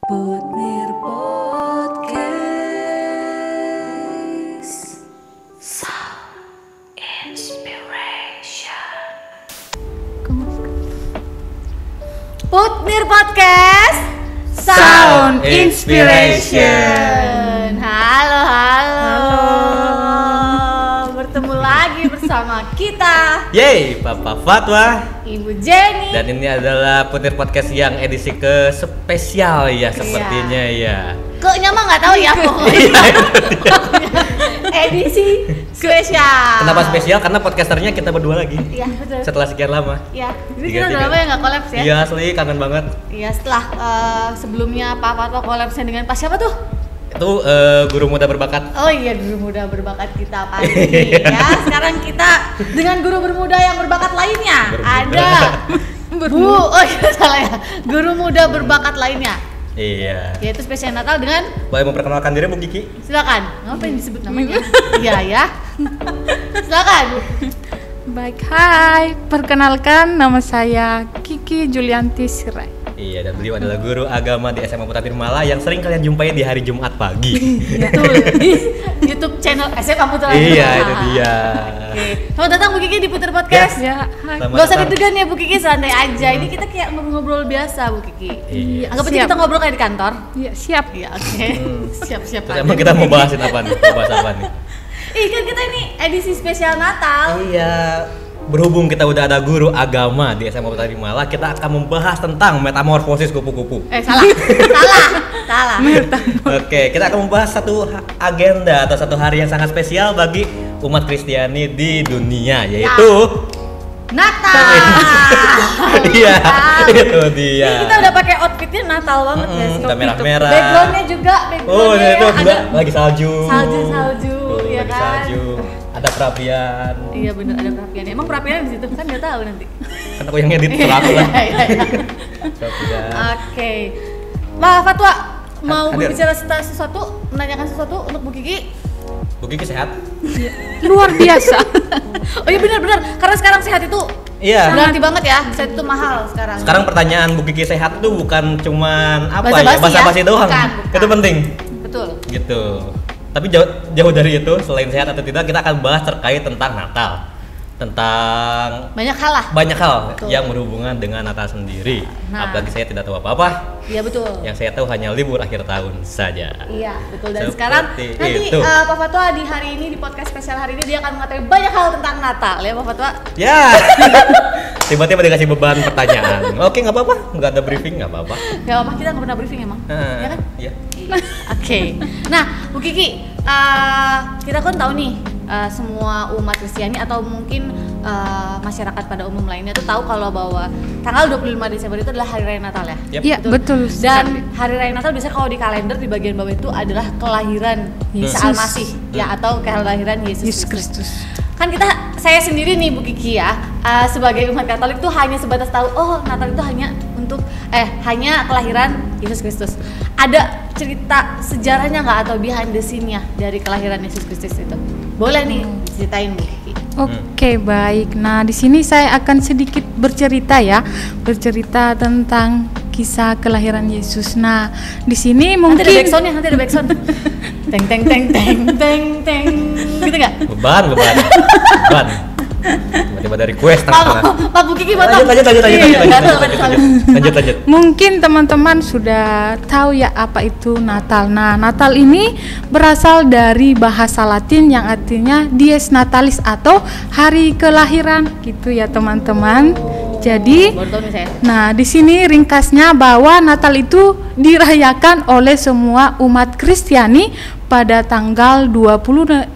Putmir Podcast Sound Inspiration. Putmir Podcast Sound Inspiration. Halo. Bertemu lagi bersama kita. Yeay, Papa Fatwa, Ibu Jenny. dan ini adalah Putmir Podcast yang edisi ke spesial ya sepertinya ya. Kok nyama nggak tahu ya pokoknya. Edisi spesial. Kenapa spesial? Karena podcasternya kita berdua lagi. Iya betul. Setelah sekian lama. Iya. Jadi kita udah lama ya nggak kolaps ya? Iya asli kangen banget. Iya setelah sebelumnya Pak Fatwa kolapsnya dengan Pak siapa tuh? Itu guru muda berbakat. Oh iya, guru muda berbakat kita pagi ya. Sekarang kita dengan guru bermuda yang berbakat lainnya. Ada oh iya salah ya. Guru muda berbakat lainnya. Iya. Yaitu spesial Natal dengan Boleh memperkenalkan diri Bu Kiki? silakan. Ngapain disebut namanya? Iya ya. Silakan. Baik, hai. Perkenalkan nama saya Kiki Julianti Sirai. Iya, dan beliau adalah guru agama di SMA Putra Tirmala yang sering kalian jumpai di hari Jumat pagi. Betul. Di YouTube channel SMA Putra. Iya, itu dia. Oke. Selamat datang Bu Kiki di Puter Podcast. Ya, hai. Selamat Gak usah datang. deg-degan ya Bu Kiki, santai aja. Ini kita kayak ngobrol biasa Bu Kiki. Iya. Anggap aja Siap. kita ngobrol kayak di kantor. Ya, siap. Iya, oke. Siap-siap Terus aja. emang kita mau bahasin apa nih? Mau bahas apa nih? Ih, kan kita ini edisi spesial Natal. Iya, berhubung kita udah ada guru agama di SMA Putra Tirmala, kita akan membahas tentang metamorfosis kupu-kupu. Salah. Salah. Oke, kita akan membahas satu agenda atau satu hari yang sangat spesial bagi umat Kristiani di dunia, yaitu Natal. Iya, Natal. itu dia. Ini kita udah pakai outfitnya Natal banget ya sih. Kita merah-merah. Backgroundnya juga, Oh, backgroundnya itu juga ada lagi salju. salju, Tuh, ya lagi kan? salju. Ada perapian. Iya bener ada perapian. Emang perapian di situ kan nggak tahu nanti. Kan aku yang ngedit selaku lah. Iya. Perapian. Oke. Pak Fatwa mau Hadir. berbicara sesuatu, menanyakan sesuatu untuk Bu Kiki. Bu Kiki sehat? Luar biasa. Oh iya benar-benar karena sekarang sehat itu Iya. berarti banget ya. Sehat itu mahal sekarang. Sekarang pertanyaan Bu Kiki sehat itu bukan cuman apa Basa-basi ya, basa-basi ya? doang. Bukan. Itu penting. Betul. Gitu. Tapi jauh dari itu, selain sehat atau tidak, kita akan bahas terkait tentang Natal. Tentang Banyak hal lah. banyak hal Betul. yang berhubungan dengan Natal sendiri. Nah. Apalagi saya tidak tahu apa-apa. Iya betul. Yang saya tahu hanya libur akhir tahun saja. Iya betul dan Seperti sekarang nanti itu. Pak Fatwa di hari ini di podcast spesial hari ini dia akan mengatakan banyak hal tentang Natal ya Pak Fatwa. Ya. Tiba-tiba dikasih beban pertanyaan. Oke, nggak apa-apa. Nggak ada briefing, nggak apa-apa. Gak apa kita nggak pernah briefing emang. Ya kan? Iya. Oke. Nah, Bu Kiki, kita kan tahu nih semua umat Kristiani atau mungkin masyarakat pada umum lainnya tuh tahu kalau bahwa tanggal 25 Desember itu adalah hari raya Natal ya. Yep. Ya, betul. Dan hari raya Natal biasanya kalau di kalender di bagian bawah itu adalah kelahiran Isa Yesus. Al-Masih ya atau kelahiran Yesus Yesus Kristus. Kristus. Kan saya sendiri nih Bu Kiki ya sebagai umat Katolik tuh hanya sebatas tahu oh Natal itu hanya untuk hanya kelahiran Yesus Kristus. Ada cerita sejarahnya nggak atau behind the scene-nya dari kelahiran Yesus Kristus itu? Boleh nih ceritain Bu Kiki. Oke, baik. Nah, di sini saya akan sedikit bercerita tentang kisah kelahiran Yesus. Nah, di sini mungkin Nanti ada backsound. Teng teng teng teng teng teng. Gitu nggak? Beban. Tiba-tiba dari request tengah-tengah. Pak Bu Kiki mau tahu? Lanjut. Iya, Lanjut. Mungkin teman-teman sudah tahu ya apa itu Natal. Nah, Natal ini berasal dari bahasa Latin yang artinya Dies Natalis atau hari kelahiran gitu ya teman-teman. Jadi, Baru tahu nih saya. nah di sini ringkasnya bahwa Natal itu dirayakan oleh semua umat Kristiani pada tanggal 25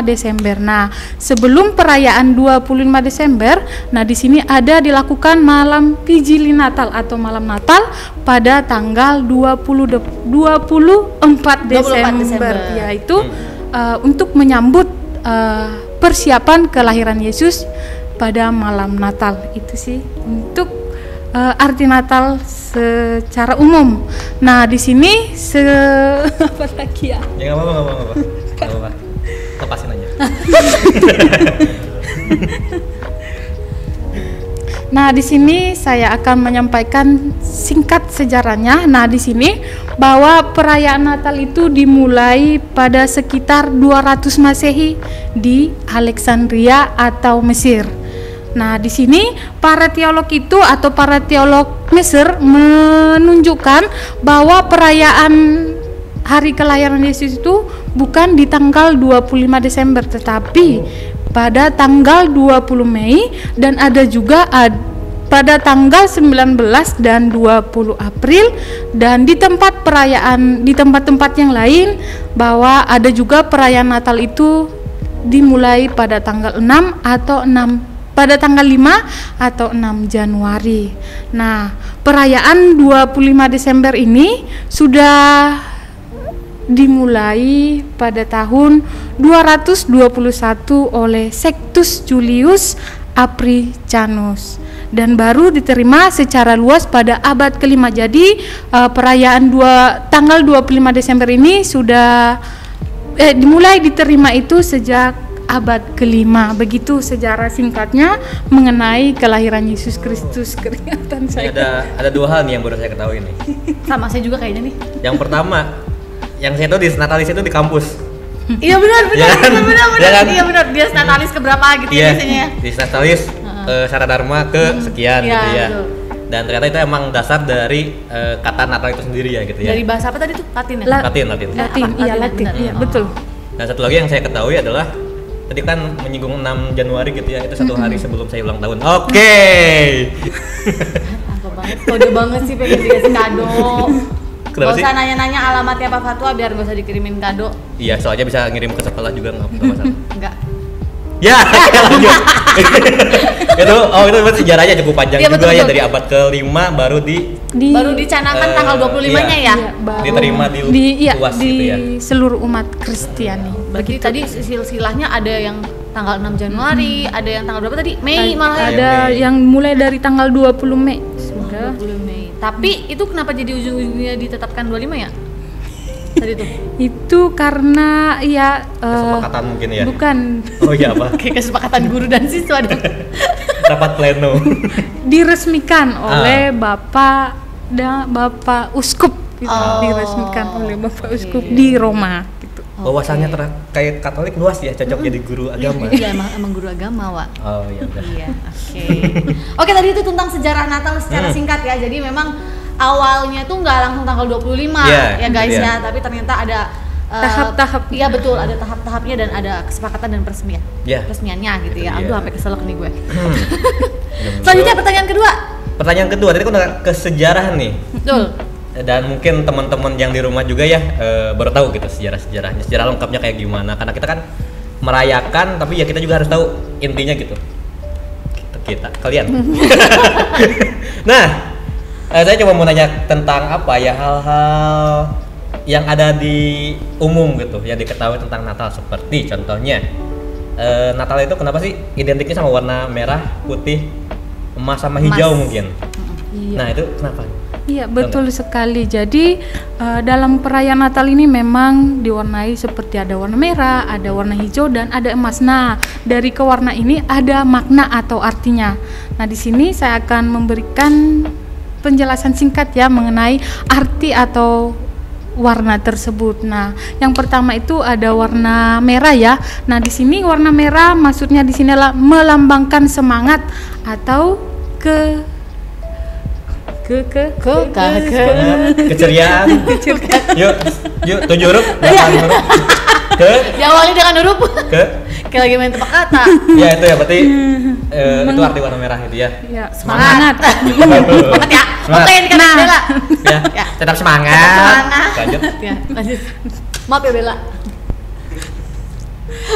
Desember. Nah, sebelum perayaan 25 Desember, nah di sini ada dilakukan malam Vigili Natal atau malam Natal pada tanggal 24 Desember, yaitu untuk menyambut persiapan kelahiran Yesus pada malam Natal. Itu sih untuk arti Natal secara umum. Nah, di sini apa lagi ya? Ya nggak apa-apa. Lepasin aja. Nah, di sini saya akan menyampaikan singkat sejarahnya. Nah, di sini bahwa perayaan Natal itu dimulai pada sekitar 200 Masehi di Alexandria atau Mesir. Nah, di sini para teolog itu atau para teolog Mesir menunjukkan bahwa perayaan hari kelahiran Yesus itu bukan di tanggal 25 Desember tetapi pada tanggal 20 Mei dan ada juga pada tanggal 19 dan 20 April, dan di tempat perayaan di tempat-tempat yang lain bahwa ada juga perayaan Natal itu dimulai pada tanggal 6 atau 6 pada tanggal 5 atau 6 Januari. Nah, perayaan 25 Desember ini sudah dimulai pada tahun 221 oleh Sextus Julius Africanus dan baru diterima secara luas pada abad kelima. Jadi perayaan tanggal 25 Desember ini sudah dimulai diterima itu sejak abad kelima. Begitu sejarah singkatnya mengenai kelahiran Yesus Kristus. Kelihatan saya. Ada dua hal nih yang baru saya ketahui nih. Sama saya juga kayaknya nih. Yang pertama, yang saya tahu di Natalis itu di kampus. Iya benar. Ya kan? Iya benar. Dia Natalis ke berapa gitu ya biasanya ya. Di Natalis Sara Dharma ke sekian gitu ya. Betul. Dan ternyata itu emang dasar dari kata Natal itu sendiri ya gitu ya. Dari bahasa apa tadi tuh? Latin ya? Latin. Latin, iya Latin, benar. iya betul. Dan satu lagi yang saya ketahui adalah tadi kan menyinggung 6 Januari gitu ya, itu satu hari sebelum saya ulang tahun. Oke. Apa banget, kode banget sih pengen dikasih kado. Kenapa Gak sih? usah nanya-nanya alamatnya Pak Fatwa biar gak usah dikirimin kado. Iya, soalnya bisa ngirim ke sekolah juga nggak masalah. Enggak. Ya, lanjut. itu berarti sejarahnya cukup panjang Iya, juga betul. ya, dari abad ke-5 baru Baru dicanangkan tanggal 25-nya ya. diterima di luas di gitu ya. seluruh umat Kristiani. Berarti tadi silsilahnya ada yang tanggal 6 Januari, ada yang tanggal berapa tadi? Mei malah ya. Ada Mei. yang mulai dari tanggal 20 Mei. Sudah. 20 Mei. Tapi itu kenapa jadi ujung-ujungnya ditetapkan 25 ya? Tadi tuh. Itu karena ya Kesepakatan mungkin ya. bukan Oh iya apa? Kayak kesepakatan guru dan siswa dong. Rapat pleno. diresmikan oleh Bapak Uskup gitu. Oh, Diresmikan oleh Bapak oke. Uskup di Roma gitu. Wawasannya terkait Katolik luas ya, cocok jadi guru agama. Iya emang guru agama, Wak. Oh iya udah. Iya, oke. Oke, tadi itu tentang sejarah Natal secara singkat ya. Jadi memang awalnya tuh nggak langsung tanggal 25 ya guys iya. ya, tapi ternyata ada Tahap-tahap. Iya betul, ada tahap-tahapnya dan ada kesepakatan dan Iya. resmiannya gitu Itu ya. dia. Aduh, sampai keselak nih gue. Selanjutnya pertanyaan kedua. Pertanyaan kedua, tadi kan udah ke sejarah nih. Betul. Dan mungkin teman-teman yang di rumah juga ya baru tahu gitu sejarah-sejarahnya, sejarah lengkapnya kayak gimana, karena kita kan merayakan tapi ya kita juga harus tahu intinya gitu. Kalian. Nah, saya coba mau nanya tentang apa ya, hal-hal yang ada di umum gitu yang diketahui tentang Natal, seperti contohnya Natal itu kenapa sih identiknya sama warna merah, putih, emas sama hijau mungkin. Iya. Nah, itu kenapa? Iya, betul sekali. Jadi dalam perayaan Natal ini memang diwarnai seperti ada warna merah, ada warna hijau dan ada emas. Nah, dari kewarna ini ada makna atau artinya. Nah, di sini saya akan memberikan penjelasan singkat ya mengenai arti atau warna tersebut. Nah, yang pertama itu ada warna merah ya. Nah, di sini warna merah maksudnya di sini adalah melambangkan semangat atau keceriaan. Yuk 7 huruf, 8 huruf. Diawali dengan huruf. Kayak lagi main tebak kata. Ya itu ya berarti itu arti warna merah itu ya. Ya, Semangat. semangat. Semangat ya. Oke, ini kan Bella. Ya, tetap semangat. Semangat. Lanjut. Ya, lanjut. Maaf ya Bella.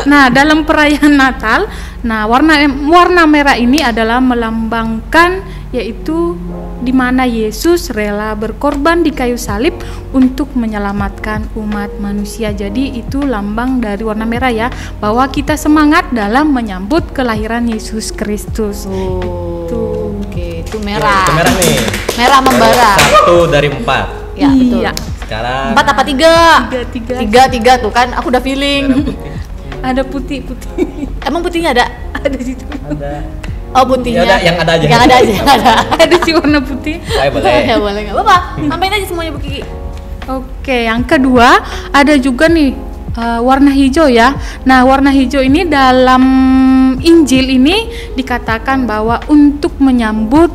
Nah, dalam perayaan Natal, nah warna merah ini adalah melambangkan yaitu di mana Yesus rela berkorban di kayu salib untuk menyelamatkan umat manusia. Jadi itu lambang dari warna merah ya, bahwa kita semangat dalam menyambut kelahiran Yesus Kristus. Oke, itu merah. Itu merah nih. Merah membara. 1 dari 4. Ya, betul. Iya. Sekarang 4 apa 3? Tiga. 3 tuh kan, aku udah feeling. merah putih. Ada putih. Emang putihnya ada? Ada di situ. Ada. Oh, putihnya. Ya udah, yang ada aja. Yang ada aja, yang ada. Ada sih warna putih. Saya boleh. Ya boleh, nggak apa-apa. Sampaikan aja semuanya Bu Kiki. Oke, yang kedua ada juga nih warna hijau ya. Nah, warna hijau ini dalam Injil ini dikatakan bahwa untuk menyambut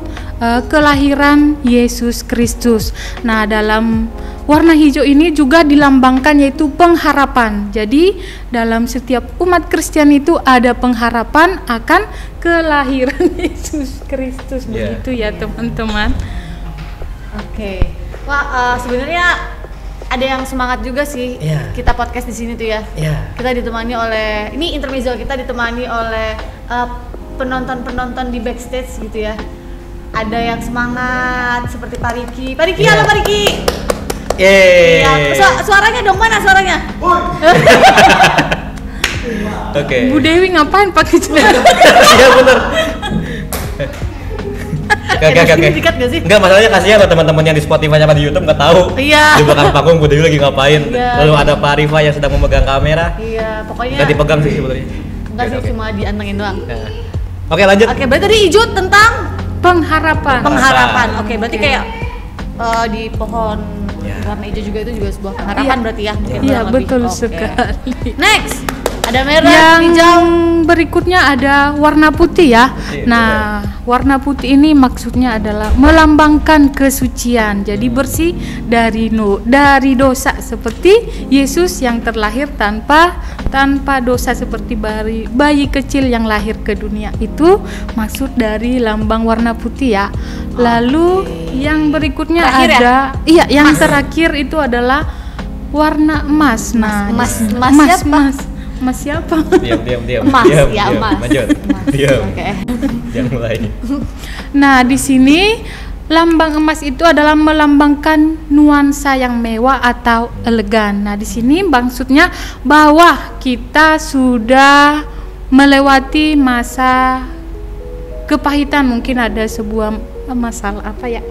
kelahiran Yesus Kristus. Nah, dalam warna hijau ini juga dilambangkan yaitu pengharapan. Jadi, dalam setiap umat Kristen itu ada pengharapan akan kelahiran Yesus Kristus. Yeah. Begitu ya, teman-teman. Oke. Wah, sebenarnya ada yang semangat juga sih. Iya. Kita podcast di sini tuh ya. Iya. Kita ditemani oleh ini intermezzo, kita ditemani oleh penonton-penonton di backstage gitu ya. Ada yang semangat seperti Pak Riki. Pak Riki, Iya. halo Pak Riki. Yeay. Iya, suaranya dong, mana suaranya? Oke. Bu Dewi ngapain pakai celana? Iya bener. Oke. Dikat gak sih? Enggak, masalahnya kasihan loh teman-teman yang di Spotify sama di YouTube nggak tahu. Iya. Di belakang panggung Bu Dewi lagi ngapain. Iya. Lalu ada Pak Rifa yang sedang memegang kamera. Iya, pokoknya Nggak dipegang sih sebetulnya. enggak sih, Oke. cuma diantengin doang. Nah. Oke, lanjut. Oke, berarti tadi hijau tentang Pengharapan. pengharapan. Oke, berarti Oke. kayak di pohon Ya. warna hijau juga itu juga sebuah pengharapan Iya. berarti ya. Mungkin Iya, kurang lebih. betul Oke. sekali. Next, ada merah, Yang hijau. berikutnya ada warna putih ya. Putih, Nah, warna putih ini maksudnya adalah melambangkan kesucian. Jadi bersih dari dosa seperti Yesus yang terlahir tanpa dosa seperti bayi kecil yang lahir ke dunia. Itu maksud dari lambang warna putih ya. Lalu yang berikutnya Terakhir ya? ada yang terakhir itu adalah warna emas. Nah, Emas siapa? Emas siapa? Diam. Emas, Diam, ya, diam. emas. Lanjut. Emas. Diam. Oke. Jangan mulai. Nah, di sini lambang emas itu adalah melambangkan nuansa yang mewah atau elegan. Nah, di sini maksudnya bahwa kita sudah melewati masa kepahitan, mungkin ada sebuah masalah apa ya?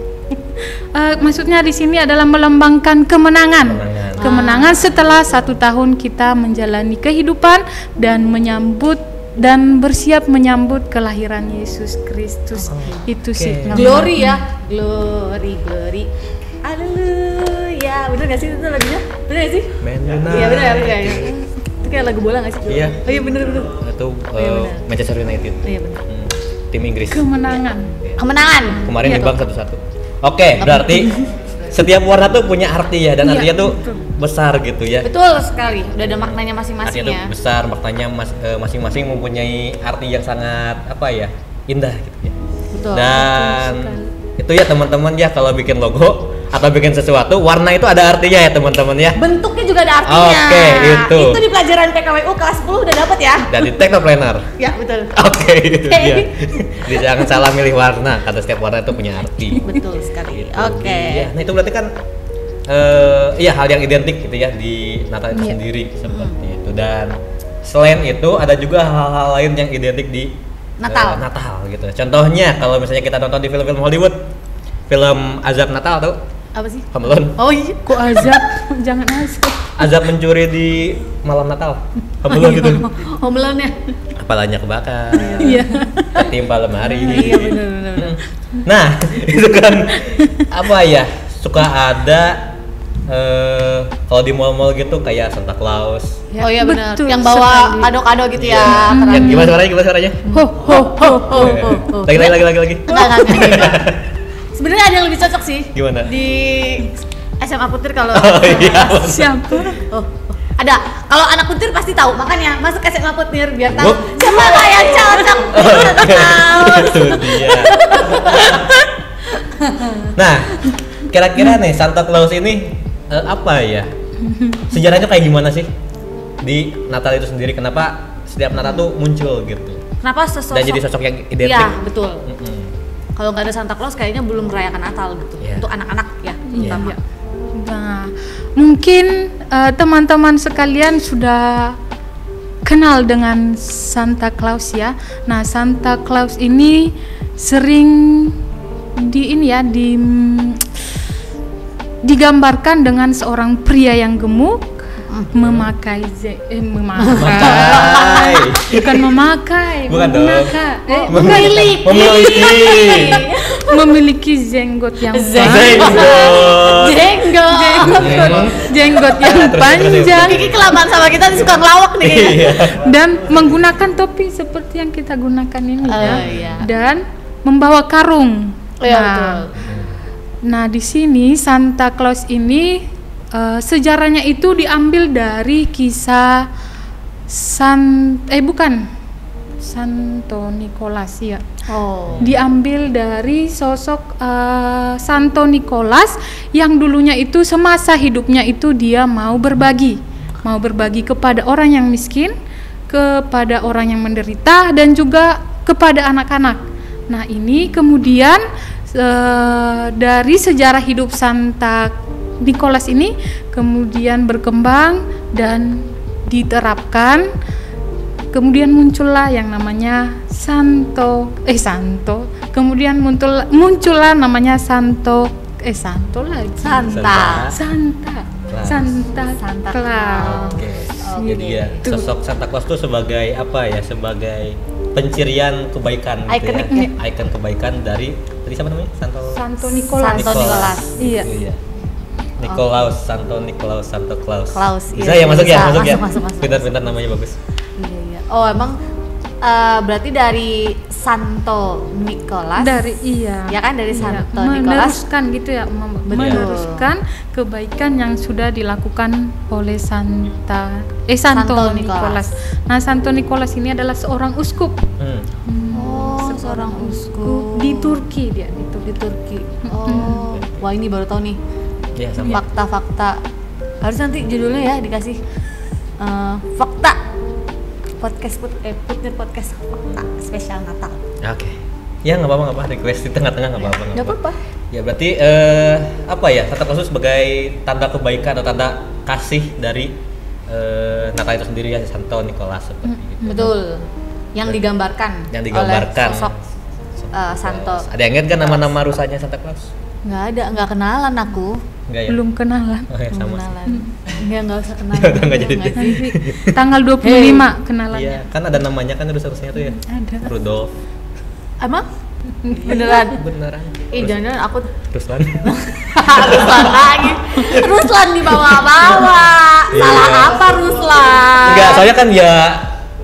Maksudnya di sini adalah melambangkan kemenangan. Kemenangan setelah 1 tahun kita menjalani kehidupan dan bersiap menyambut kelahiran Yesus Kristus. Itu sih. Glory ya. Glory. Haleluya. Bener gak sih itu lagunya? Bener gak sih? Iya bener ya. Itu kayak lagu bola gak sih? Iya. Oh iya bener. Itu benar. Manchester United. Iya bener. Tim Inggris. Kemenangan. Kemenangan. Kemarin Iya. imbang 1-1. Oke, berarti setiap warna tuh punya arti ya, dan Iya, artinya tuh betul. besar gitu ya. Betul sekali. Udah ada maknanya masing-masing Artinya tuh ya. besar, maknanya masing-masing mempunyai arti yang sangat apa ya, indah gitu ya. Betul. Dan itu ya teman-teman ya, kalau bikin logo atau bikin sesuatu, warna itu ada artinya ya teman-teman ya. Bentuknya juga ada artinya. Oke, itu. Itu di pelajaran PKWU kelas 10 udah dapet ya? Dan di Teknopreneur. Ya betul. Oke, itu dia. Jadi jangan salah milih warna, karena setiap warna itu punya arti. Betul sekali. Gitu. Oke. Iya, nah itu berarti kan iya hal yang identik gitu ya di Natal itu sendiri seperti itu. Dan selain itu ada juga hal-hal lain yang identik di Natal. Natal gitu. Contohnya kalau misalnya kita nonton di film-film Hollywood, film Azab Natal tuh, Apa sih? Home Alone. Oh iya. Kok azab? Jangan azab. Azab mencuri di malam Natal. Home Alone gitu. Home Alone-nya. Kepalanya kebakar. Iya. Ketimpa lemari. Iya benar. Nah, itu kan apa ya? Suka ada kalau di mall-mall gitu kayak Santa Claus. Oh iya benar. Betul Yang bawa sekali. kado-kado gitu ya. Yang gimana suaranya? Ho ho ho. Lagi. Enggak. Sebenarnya ada yang lebih cocok sih. Gimana? Di SMA Putir kalau Oh iya. Siapa? Oh, ada. Kalau anak Putir pasti tahu, makanya masuk SMA Putir biar tahu Oh. siapa lah yang cocok. Itu dia. Nah, kira-kira nih Santa Claus ini apa ya? Sejarahnya kayak gimana sih di Natal itu sendiri? Kenapa setiap Natal tuh muncul gitu? Kenapa sesosok? Dan jadi sosok yang identik. Iya, betul. Mm-mm. Kalau nggak ada Santa Claus kayaknya belum merayakan Natal gitu. Iya. Untuk anak-anak ya, terutama. Iya. Nah, mungkin teman-teman sekalian sudah kenal dengan Santa Claus ya. Nah, Santa Claus ini sering digambarkan dengan seorang pria yang gemuk, memakai Memakai. bukan memakai, Bukan dong. menggunakan, memiliki jenggot yang jenggot yang panjang Kiki kelamaan sama kita suka ngelawak nih kayaknya. Iya. dan menggunakan topi seperti yang kita gunakan ini ya. Iya. Dan membawa karung. Iya, betul. Nah, di sini Santa Claus ini sejarahnya itu diambil dari kisah Santo Nicolas ya. Oh. Diambil dari sosok Santo Nicolas yang dulunya itu semasa hidupnya itu dia mau berbagi kepada orang yang miskin, kepada orang yang menderita dan juga kepada anak-anak. Nah, ini kemudian dari sejarah hidup Santa Nicolas ini kemudian berkembang dan diterapkan. Kemudian muncullah yang namanya kemudian muncullah namanya Santa Claus. Oke. Jadi ya sosok Santa Claus itu sebagai apa ya? Sebagai pencirian kebaikan gitu Ikonik ya. Ikon kebaikan dari tadi siapa namanya? Santo Nicolas. Iya. Iya. Santo Claus. Bisa Iya, ya masuk ya, bisa. masuk ya. Masuk. Pintar-pintar namanya bagus. Iya. Oh, emang berarti dari Santo Nicolas. Ya kan dari Santo Nicolas. Meneruskan gitu ya, meneruskan kebaikan yang sudah dilakukan oleh Santo Nicolas. Nah, Santo Nicolas ini adalah seorang uskup. Oh, seorang uskup Di Turki dia, di Turki. Oh, wah ini baru tahu nih. Iya, sama. Fakta-fakta. Harus nanti judulnya ya dikasih fakta podcast Putnir podcast fakta spesial Natal. Oke. Ya nggak apa-apa, request di tengah-tengah nggak apa-apa. Nggak apa-apa. Ya berarti apa ya, Santa Claus sebagai tanda kebaikan atau tanda kasih dari Natal itu sendiri ya, Santo Nicolas seperti itu. Betul. Yang digambarkan. Oleh sosok Santo. Ada yang ingat kan nama-nama rusanya Santa Claus? Nggak kenalan aku. Enggak ya? belum kenalan. Oh ya, sama. Kenalan. Nggak usah kenalan. Nggak jadi. Nggak sih? Tanggal 25 kenalannya. Iya, kan ada namanya kan rusnya tuh ya. Ada. Rudolf. Emang? Beneran? Beneran. Jangan aku Ruslan. Ruslan lagi. Ruslan dibawa-bawa. Salah apa Ruslan? Enggak, soalnya kan ya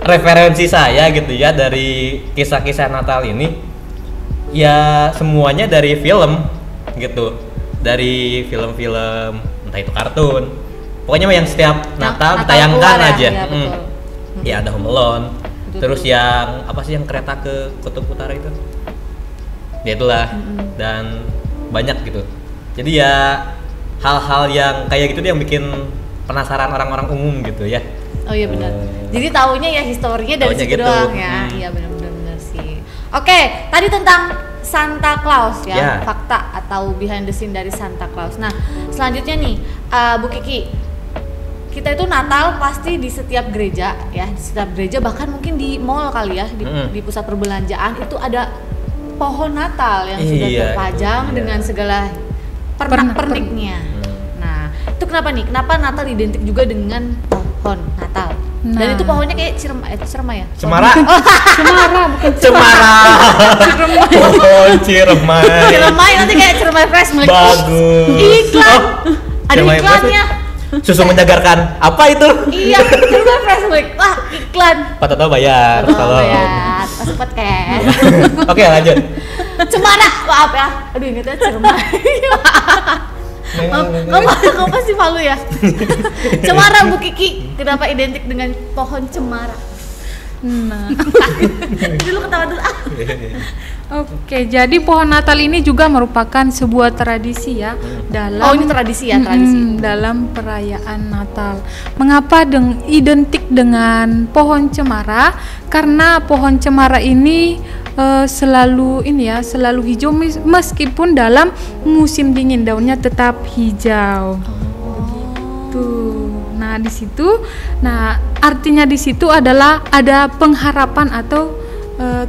referensi saya gitu ya dari kisah-kisah Natal ini ya semuanya dari film gitu, dari film-film entah itu kartun, pokoknya yang setiap Natal ditayangkan keluar aja. ya, betul. Ya ada Home Alone, Betul. terus yang apa sih yang kereta ke Kutub Utara itu, ya itulah, dan banyak gitu. Jadi ya hal-hal yang kayak gitu dia yang bikin penasaran orang-orang umum gitu ya. Oh iya benar. Jadi taunya ya historinya dari Taunya situ gitu. doang ya. Iya benar sih. Oke, tadi tentang Santa Claus ya, Ya. fakta atau behind the scene dari Santa Claus. Nah, selanjutnya nih, Bu Kiki, kita itu Natal pasti di setiap gereja ya, di setiap gereja bahkan mungkin di mall kali ya, di pusat perbelanjaan itu ada pohon Natal yang sudah Iya, terpajang itu, iya. dengan segala pernak-perniknya. Nah, itu kenapa nih? Kenapa Natal identik juga dengan pohon Natal? Dan Nah. itu pohonnya kayak Ciremai ya? Cemara. Cemara bukan Cemara. Pohon Ciremai. Ciremai nanti kayak Ciremai fresh milk. Bagus. Iklan. Ada Ciremai fresh. iklannya. Susu menyegarkan. Apa itu? Iya, Ciremai fresh milk. Wah, iklan. Pak Toto bayar Oh, kalau. ya, masuk podcast. Oke, lanjut. Cemara, maaf ya. Aduh, ingetnya Ciremai. Kamu pasti malu ya. Cemara Bu Kiki, kenapa identik dengan pohon cemara? Nah. Dulu ketawa dulu. Oke, jadi pohon Natal ini juga merupakan sebuah tradisi ya dalam Oh, ini tradisi ya, tradisi. dalam perayaan Natal. Mengapa identik dengan pohon cemara? Karena pohon cemara ini selalu selalu hijau meskipun dalam musim dingin daunnya tetap hijau. Begitu. Nah, di situ artinya di situ adalah ada pengharapan atau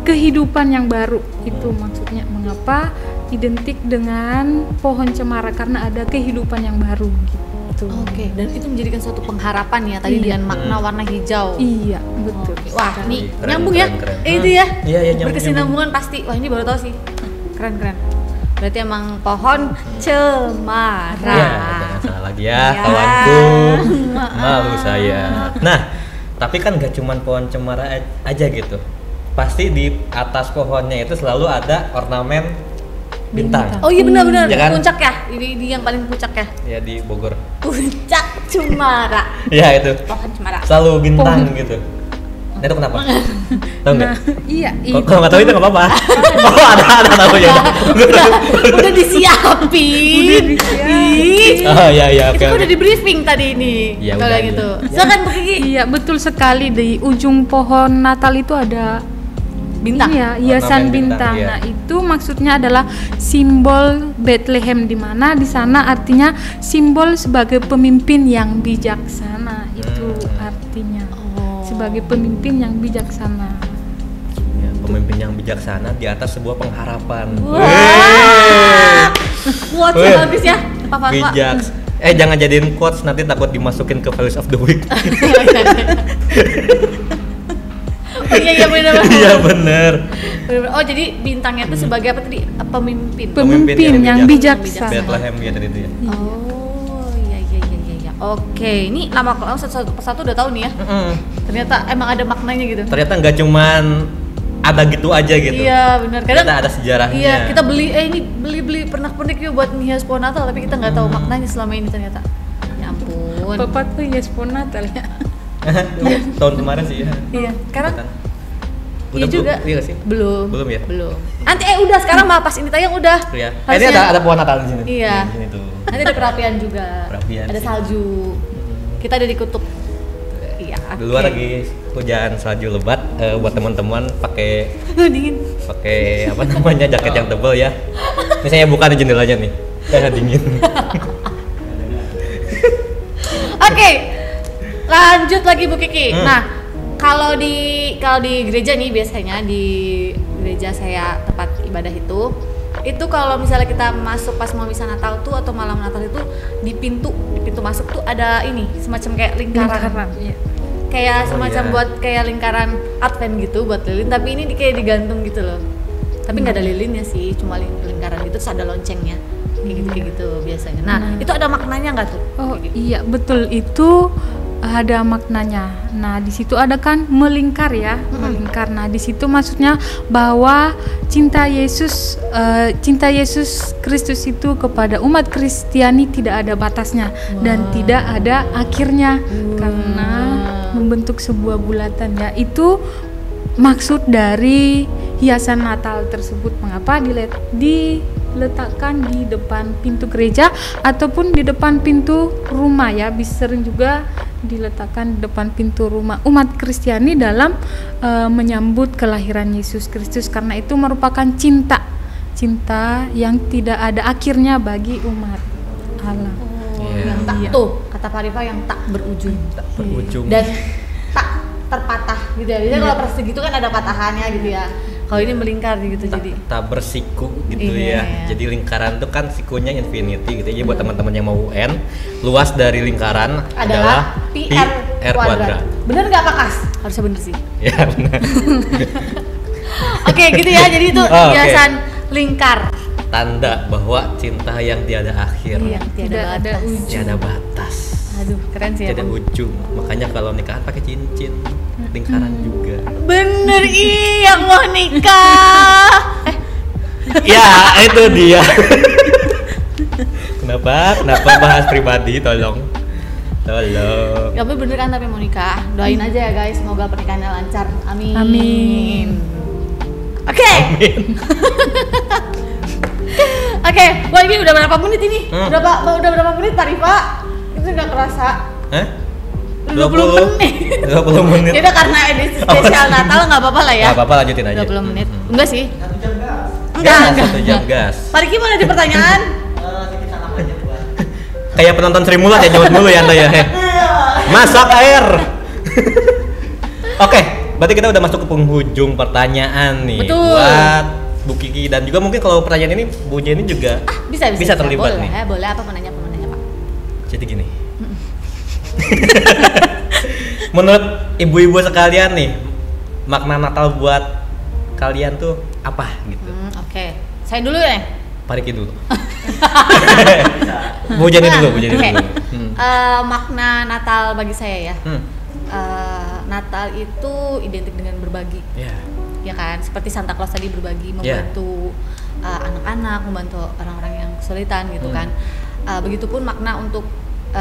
kehidupan yang baru. Itu maksudnya mengapa identik dengan pohon cemara, karena ada kehidupan yang baru gitu. gitu. Oke, dan itu menjadikan suatu pengharapan ya tadi dengan makna warna hijau. Iya, betul. Oke. Wah, ini Keren, nyambung ya? keren. Itu ya? Iya, nyambung. Berkesinambungan pasti. Wah, ini baru tahu sih. Keren. Berarti emang pohon cemara. Ya, jangan salah lagi ya, Ya. kawanku. Malu saya. Nah, tapi kan gak cuman pohon cemara aja gitu. Pasti di atas pohonnya itu selalu ada ornamen bintang. Oh iya benar-benar, Ya kan? puncak ya. Ini yang paling puncak ya. Ya di Bogor. Puncak cemara. Ya itu. Pohon cemara. Selalu bintang gitu. Nah itu kenapa? Tahu nggak? Iya, Kalau nggak tahu itu nggak apa-apa. Oh ada tahu ya. Udah disiapin. Ih. Oh iya Itu oke. udah di briefing tadi ini. Ya, kalau udah, gitu. iya. Silakan Bu Kiki. Iya, betul sekali, di ujung pohon Natal itu ada Bintang. Iya, hiasan Ornamen bintang, bintang. iya. Nah, itu maksudnya adalah simbol Bethlehem, di mana di sana artinya simbol sebagai pemimpin yang bijaksana. Itu artinya. Oh. Sebagai pemimpin yang bijaksana. Ya, pemimpin yang bijaksana di atas sebuah pengharapan. Wah. Quotes Weh. yang bagus ya. Pak. Bijaks. Jangan jadiin quotes, nanti takut dimasukin ke Values of the Week. Oh, iya benar. Iya bener. Oh, jadi bintangnya itu sebagai apa tadi? Pemimpin. Pemimpin yang bijaksana. Bethlehem ya tadi itu ya. Oh, iya. Oke, ini lama kelamaan satu persatu udah tahu nih ya. Ternyata emang ada maknanya gitu. Ternyata nggak cuman ada gitu aja gitu. Iya, benar. Kadang Ternyata ada sejarahnya. Iya, kita beli pernak-pernik yuk buat menghias pohon Natal, tapi kita nggak tahu maknanya selama ini ternyata. Ya ampun. Bapak tuh hias pohon Natal ya. Tahun kemarin sih ya. Iya, sekarang Udah iya juga. Iya nggak sih? Belum. Belum ya? Belum. Nanti udah sekarang mah pas ini tayang udah. Iya. Ini Harusnya- ada pohon Natal di sini. Iya. Di sini tuh. Nanti ada perapian juga. Perapian Ada sih. salju. Kita ada di kutub. Iya. Di luar lagi hujan salju lebat, buat teman-teman pakai Dingin. apa namanya jaket yang tebal ya. Ini saya buka nih jendelanya nih. Dingin. Oke. Lanjut lagi Bu Kiki. Nah, kalau di gereja nih biasanya di gereja saya tempat ibadah itu kalau misalnya kita masuk pas mau misa Natal tuh atau malam Natal itu di pintu masuk tuh ada ini semacam kayak lingkaran. Iya. Kayak Oh, semacam iya. buat kayak lingkaran Advent gitu buat lilin, tapi ini kayak digantung gitu loh. Tapi nggak ada lilinnya sih, cuma lingkaran gitu terus ada loncengnya. Kayak gitu biasanya. Nah, itu ada maknanya nggak tuh? Oh iya, betul, itu ada maknanya. Nah, di situ ada kan melingkar ya, melingkar. Nah, di situ maksudnya bahwa cinta Yesus Kristus itu kepada umat Kristiani tidak ada batasnya dan tidak ada akhirnya karena membentuk sebuah bulatan ya. Itu maksud dari hiasan Natal tersebut. Mengapa diletakkan di depan pintu gereja ataupun di depan pintu rumah ya, bisa sering juga diletakkan di depan pintu rumah umat Kristiani dalam menyambut kelahiran Yesus Kristus, karena itu merupakan cinta yang tidak ada akhirnya bagi umat Allah. Iya. Yang tak Iya. tuh kata Pak Rifa yang tak berujung Berujung. dan tak terpatah gitu ya. Biasanya kalau persegi gitu kan ada patahannya gitu ya. Kalau ini melingkar gitu jadi. tak bersiku gitu Iya. ya. Jadi lingkaran tuh kan sikunya infinity gitu. Jadi buat teman-teman yang mau UN, luas dari lingkaran adalah PR kuadrat. Bener nggak Pak Kas? Harusnya bener sih. Ya benar. Oke gitu ya. Jadi itu Oh, oke. hiasan lingkar. Tanda bahwa cinta yang tiada akhir, Iya, Tidak ada ujung. tiada batas, Aduh keren sih ya. tiada Bang. ujung. Makanya kalau nikahan pakai cincin, lingkaran juga. Bener yang mau nikah. Ya itu dia. Kenapa bahas pribadi, tolong. Tapi bener kan tapi mau nikah. Doain aja ya guys, semoga pernikahannya lancar. Amin. Amin. Oke. Oke, wah ini udah berapa menit ini? Udah berapa menit Pak Rifa? Itu nggak kerasa. Hah? 20 menit. 20 menit. Ya udah karena edisi spesial Natal nggak apa-apa lah ya. Gak apa-apa, lanjutin aja. 20 menit. Enggak sih? Gas, 1 jam gas. Pak Riki mau ada pertanyaan? Kayak penonton Sri Mulat ya, jawab dulu ya Anda ya. Masak air. Oke, berarti kita udah masuk ke penghujung pertanyaan nih. Betul. Buat Bu Kiki dan juga mungkin kalau pertanyaan ini Bu Jenny juga Bisa bisa terlibat boleh, nih. Boleh, apa mau nanya Pak? Jadi gini, Menurut ibu-ibu sekalian nih, makna Natal buat kalian tuh apa gitu? Oke. Saya dulu ya. Pariki dulu. Bu Jenny dulu, Bu Jenny Oke. dulu. Makna Natal bagi saya ya. Hmm. Natal itu identik dengan berbagi, Ya. ya kan? Seperti Santa Claus tadi berbagi, membantu anak-anak, membantu orang-orang yang kesulitan gitu kan. Begitupun makna untuk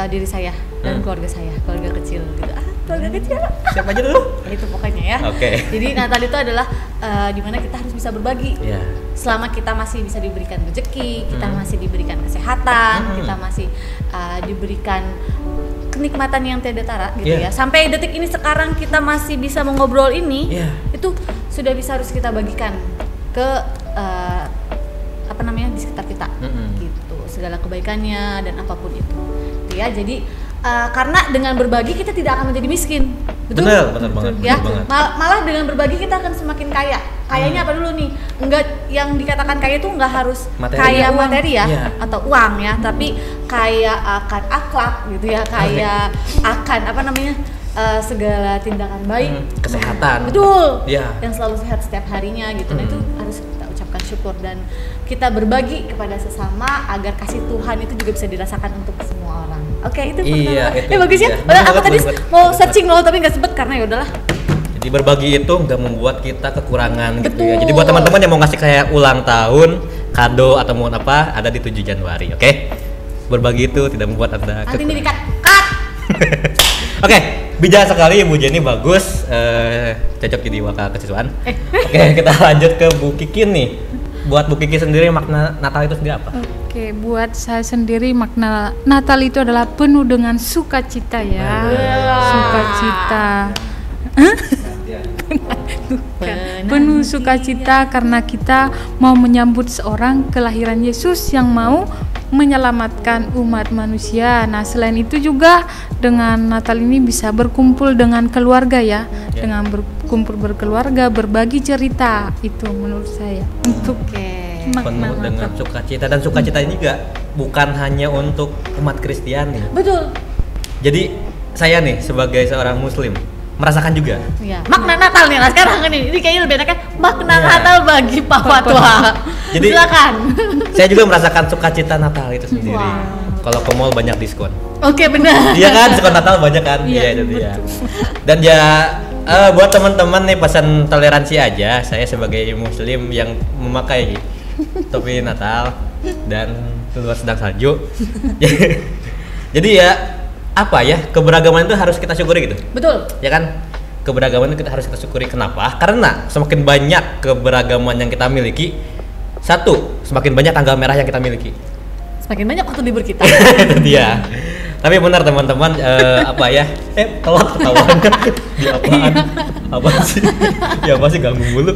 diri saya dan keluarga saya, keluarga kecil gitu. Keluarga kecil. Siapa aja dulu? Ya, itu pokoknya ya. Oke. Jadi Natal itu adalah dimana kita harus bisa berbagi. Ya. Selama kita masih bisa diberikan rezeki, kita masih diberikan kesehatan, kita masih diberikan kenikmatan yang tiada tara gitu ya. Sampai detik ini sekarang kita masih bisa mengobrol ini, itu sudah bisa harus kita bagikan ke di sekitar kita, gitu. Segala kebaikannya dan apapun itu. Ya, jadi karena dengan berbagi kita tidak akan menjadi miskin. Betul? Benar banget. Ya, Benar banget. malah dengan berbagi kita akan semakin kaya. Kayanya apa dulu nih? Enggak, yang dikatakan kaya itu enggak harus kaya materi ya, atau uang ya, tapi kaya akan akhlak gitu ya, kaya akan segala tindakan baik, kesehatan. Betul. Ya. Yang selalu sehat setiap harinya gitu. Nah, itu harus kita ucapkan syukur dan kita berbagi kepada sesama agar kasih Tuhan itu juga bisa dirasakan untuk semua orang. Oke, itu Iya, pertama. itu Bagus ya. iya. Padahal aku Bener tadi banget. mau searching loh tapi nggak sempet karena ya udahlah. Jadi berbagi itu nggak membuat kita kekurangan gitu ya. Betul. Jadi buat teman-teman yang mau ngasih kayak ulang tahun, kado atau mau apa, ada di 7 Januari, oke? Berbagi itu tidak membuat Anda Nanti ini kekurangan. cut. Oke, bijak sekali Bu Jenny, bagus, cocok jadi wakil kesiswaan. Oke, kita lanjut ke Bu Kiki nih. Buat Bu Kiki sendiri makna Natal itu sendiri apa? Oke, buat saya sendiri makna Natal itu adalah penuh dengan sukacita ya. Sukacita. Penuh sukacita karena kita mau menyambut seorang kelahiran Yesus yang mau menyelamatkan umat manusia. Nah, selain itu juga dengan Natal ini bisa berkumpul dengan keluarga ya. Dengan berkumpul berkeluarga, berbagi cerita. Itu menurut saya untuk Penuh dengan sukacita, dan sukacita ini juga bukan hanya untuk umat Kristiani. Betul. Jadi saya nih sebagai seorang Muslim merasakan juga. Iya. Makna Natal nih lah sekarang ini kayaknya lebih enaknya makna Iya. Natal bagi Pak Fatwa. Jadi silakan. Saya juga merasakan sukacita Natal itu sendiri. Kalau ke mall banyak diskon. Oke, benar. Iya kan, diskon Natal banyak kan? Iya, Itu dia. Dan ya buat teman-teman nih pesan toleransi aja. Saya sebagai Muslim yang memakai topi Natal dan keluar sedang salju. Jadi ya apa ya, keberagaman itu harus kita syukuri gitu. Betul. Ya kan? Keberagaman itu harus kita syukuri. Kenapa? Karena semakin banyak keberagaman yang kita miliki, satu, semakin banyak tanggal merah yang kita miliki. Semakin banyak waktu libur kita. Itu dia. Tapi benar teman-teman, apa ya? Telat ketahuannya. Di apaan? Apa sih? Ya apa sih, ganggu mulu.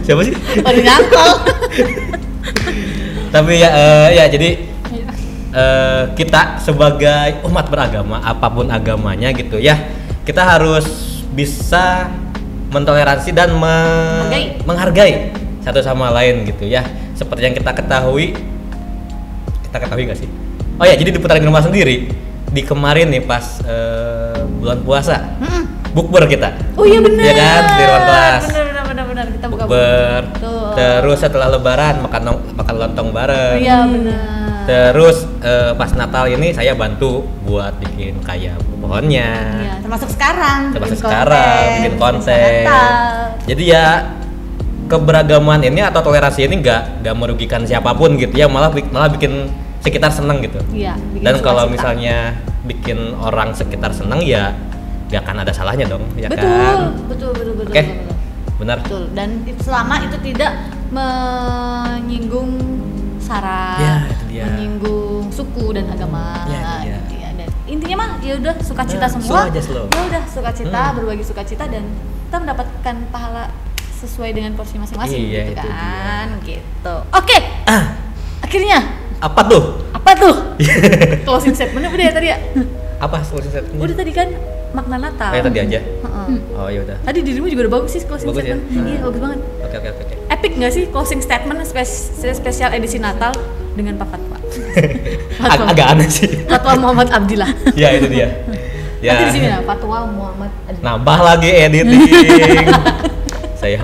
Siapa sih? Baru nyangkol. Tapi ya jadi kita sebagai umat beragama, apapun agamanya gitu ya, kita harus bisa mentoleransi dan menghargai satu sama lain gitu ya. Seperti yang kita ketahui nggak sih? Oh ya, jadi diputarin di rumah sendiri di kemarin nih pas bulan puasa, bukber kita. Oh iya benar. Ya kan, di ruang kelas. Benar kita buka bukber. Terus setelah lebaran makan lontong bareng. Iya benar. Terus pas Natal ini saya bantu buat bikin kayak pohonnya. Iya, termasuk sekarang bikin konten. Jadi ya keberagaman ini atau toleransi ini nggak merugikan siapapun gitu ya, malah bikin sekitar seneng gitu. Iya. Dan kalau misalnya bikin orang sekitar seneng ya nggak akan ada salahnya dong, ya betul, kan? Betul. Oke. Benar. Betul. Dan selama itu tidak menyinggung sara, menyinggung suku dan agama. Ya. Dan intinya mah ya udah sukacita semua. Ya udah sukacita, berbagi sukacita dan kita mendapatkan pahala sesuai dengan porsi masing-masing gitu kan. Gitu. Oke. Akhirnya Apa tuh? Closing statement udah ya tadi ya? Apa closing statement? Udah tadi kan makna Natal. Tadi aja. Oh ya udah. Tadi dirimu juga udah bagus sih closing statement. Ya? Iya, bagus banget. Oke. Epic nggak sih closing statement spesial edisi Natal dengan Pak Fatwa? Agak aneh sih. Fatwa Muhammad Abdillah. Ya itu dia. Ya. Nanti di sini nah, Fatwa Muhammad Abdillah. Nambah lagi editing. Saya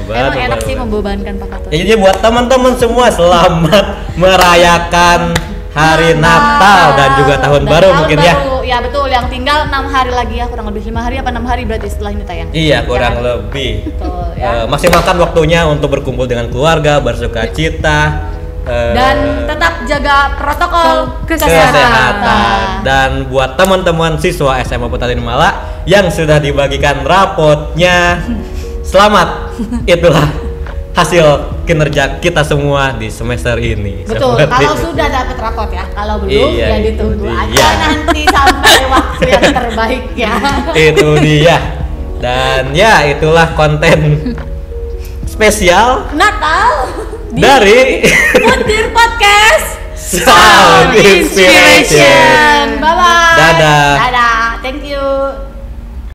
Emang enak sih membebankan Pak Katolik. Jadi buat teman-teman semua selamat merayakan Hari Natal dan juga tahun baru mungkin ya. Ya betul, yang tinggal 6 hari lagi ya, kurang lebih 5 hari apa 6 hari berarti setelah ini tayang. Iya, kurang lebih. Betul ya. Maksimalkan waktunya untuk berkumpul dengan keluarga, bersuka cita. Dan tetap jaga protokol kesehatan. Dan buat teman-teman siswa SMA Petaling Mala yang sudah dibagikan rapotnya, selamat. Itulah hasil kinerja kita semua di semester ini. Betul. Seperti Kalau itu. sudah dapat rapot ya, kalau belum Iya, ya itu ditunggu dia. aja nanti sampai waktu yang terbaik ya. Itu dia. Dan ya itulah konten spesial Natal dari Butir Podcast Sound Inspiration. Bye bye. Dadah. Dadah.